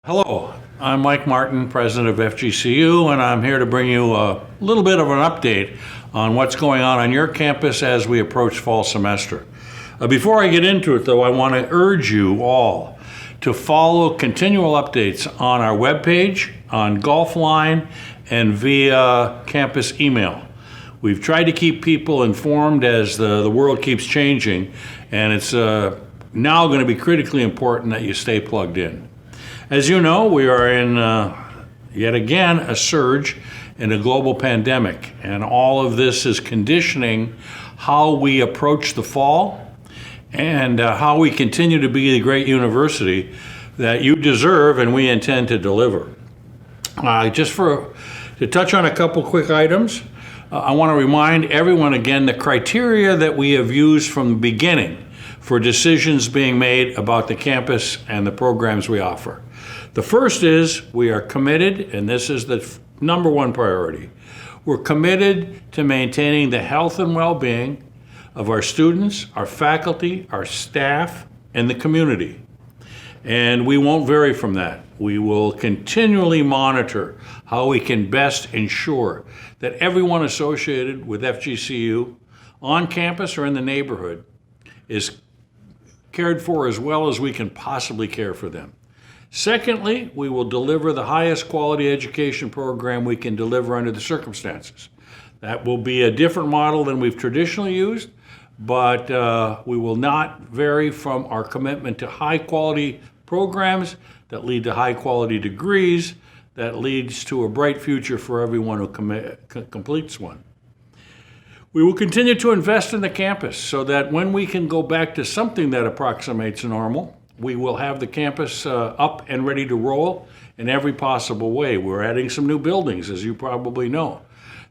Hello, I'm Mike Martin, president of FGCU, and I'm here to bring you a little bit of an update on what's going on your campus as we approach fall semester. Before I get into it, though, I want to urge you all to follow continual updates on our webpage, on Golf Line, and via campus email. We've tried to keep people informed as the world keeps changing, and it's now going to be critically important that you stay plugged in. As you know, we are in, yet again, a surge in a global pandemic, and all of this is conditioning how we approach the fall and how we continue to be the great university that you deserve and we intend to deliver. To touch on a couple quick items, I want to remind everyone again the criteria that we have used from the beginning for decisions being made about the campus and the programs we offer. The first is we are committed, and this is the number one priority, we're committed to maintaining the health and well-being of our students, our faculty, our staff, and the community. And we won't vary from that. We will continually monitor how we can best ensure that everyone associated with FGCU on campus or in the neighborhood is cared for as well as we can possibly care for them. Secondly, we will deliver the highest quality education program we can deliver under the circumstances. That will be a different model than we've traditionally used, but we will not vary from our commitment to high quality programs that lead to high quality degrees that leads to a bright future for everyone who completes one. We will continue to invest in the campus so that when we can go back to something that approximates normal, we will have the campus up and ready to roll in every possible way. We're adding some new buildings, as you probably know.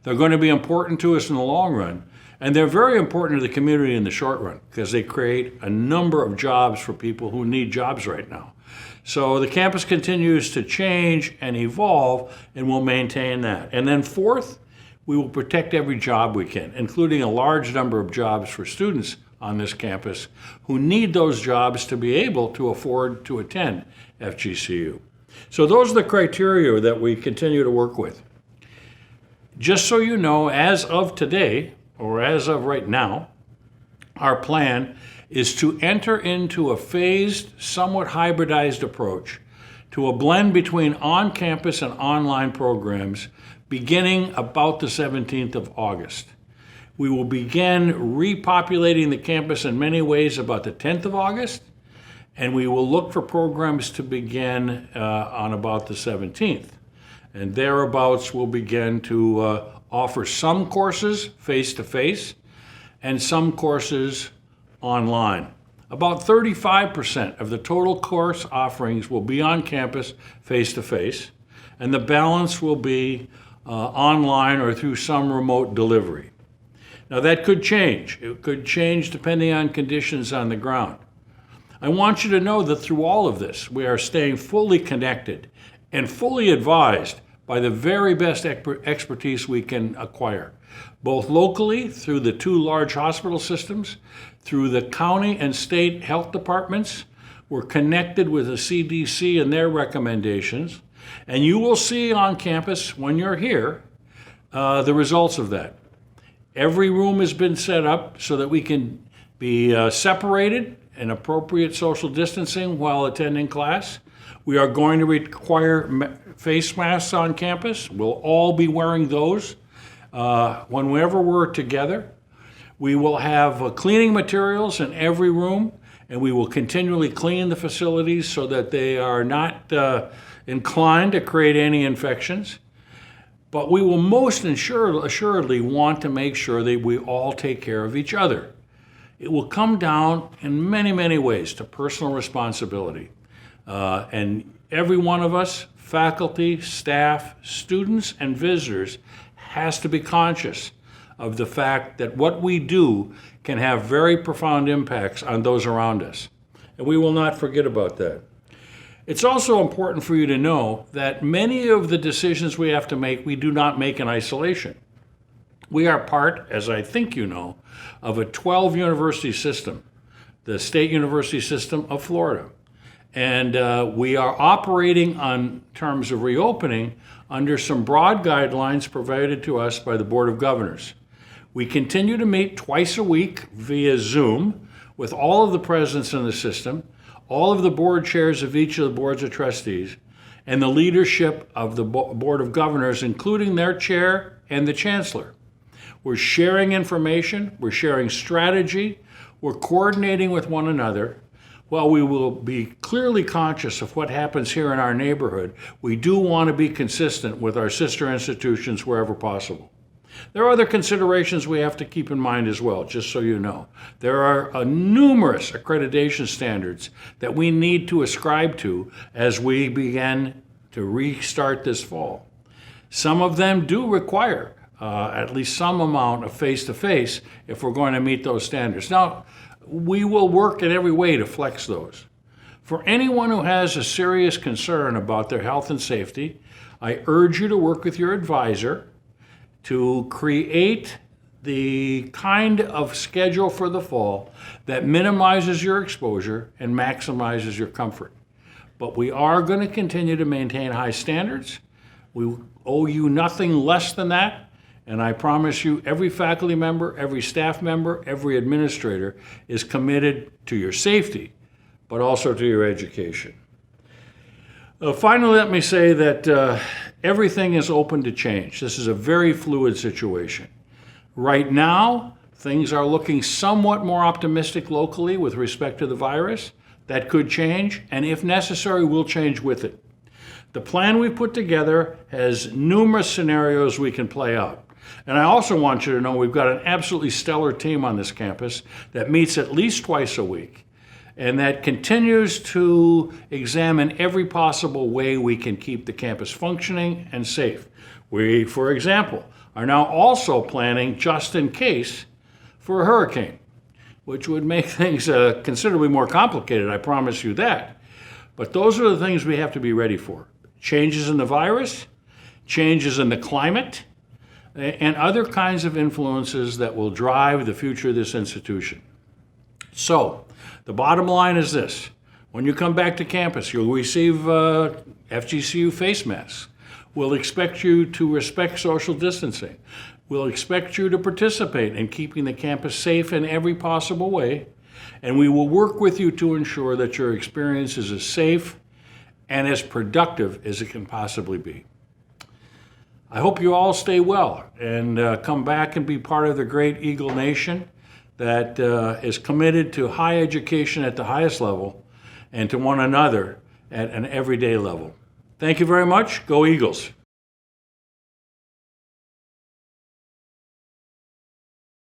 They're going to be important to us in the long run, and they're very important to the community in the short run because they create a number of jobs for people who need jobs right now. So the campus continues to change and evolve, and we'll maintain that. And then fourth, we will protect every job we can, including a large number of jobs for students on this campus who need those jobs to be able to afford to attend FGCU. So those are the criteria that we continue to work with. Just so you know, as of today, or as of right now, our plan is to enter into a phased, somewhat hybridized approach to a blend between on-campus and online programs beginning about the 17th of August. We will begin repopulating the campus in many ways about the 10th of August, and we will look for programs to begin on about the 17th. And thereabouts we'll begin to offer some courses face-to-face and some courses online. About 35% of the total course offerings will be on campus face-to-face, and the balance will be online or through some remote delivery. Now that could change. It could change depending on conditions on the ground. I want you to know that through all of this, we are staying fully connected and fully advised by the very best expertise we can acquire, both locally through the two large hospital systems, through the county and state health departments. We're connected with the CDC and their recommendations, and you will see on campus when you're here the results of that. Every room has been set up so that we can be separated and appropriate social distancing while attending class. We are going to require face masks on campus. We'll all be wearing those whenever we're together. We will have cleaning materials in every room, and we will continually clean the facilities so that they are not inclined to create any infections. But we will most assuredly want to make sure that we all take care of each other. It will come down in many, many ways to personal responsibility. And every one of us, faculty, staff, students, and visitors, has to be conscious of the fact that what we do can have very profound impacts on those around us. And we will not forget about that. It's also important for you to know that many of the decisions we have to make, we do not make in isolation. We are part, as I think you know, of a 12 university system, the State University System of Florida. And we are operating on terms of reopening under some broad guidelines provided to us by the Board of Governors. We continue to meet twice a week via Zoom with all of the presidents in the system, all of the board chairs of each of the boards of trustees, and the leadership of the Board of Governors, including their chair and the chancellor. We're sharing information, we're sharing strategy, we're coordinating with one another. While we will be clearly conscious of what happens here in our neighborhood, we do want to be consistent with our sister institutions wherever possible. There are other considerations we have to keep in mind as well, just so you know. There are numerous accreditation standards that we need to ascribe to as we begin to restart this fall. Some of them do require at least some amount of face-to-face if we're going to meet those standards. Now, we will work in every way to flex those. For anyone who has a serious concern about their health and safety, I urge you to work with your advisor to create the kind of schedule for the fall that minimizes your exposure and maximizes your comfort. But we are going to continue to maintain high standards. We owe you nothing less than that. And I promise you, every faculty member, every staff member, every administrator is committed to your safety, but also to your education. Finally, let me say that everything is open to change. This is a very fluid situation. Right now, things are looking somewhat more optimistic locally with respect to the virus. That could change, and if necessary, we'll change with it. The plan we've put together has numerous scenarios we can play out. And I also want you to know we've got an absolutely stellar team on this campus that meets at least twice a week and that continues to examine every possible way we can keep the campus functioning and safe. We, for example, are now also planning just in case for a hurricane, which would make things considerably more complicated, I promise you that. But those are the things we have to be ready for. Changes in the virus, changes in the climate, and other kinds of influences that will drive the future of this institution. So, the bottom line is this. When you come back to campus, you'll receive FGCU face masks. We'll expect you to respect social distancing. We'll expect you to participate in keeping the campus safe in every possible way. And we will work with you to ensure that your experience is as safe and as productive as it can possibly be. I hope you all stay well and come back and be part of the great Eagle Nation that is committed to high education at the highest level and to one another at an everyday level. Thank you very much. Go Eagles.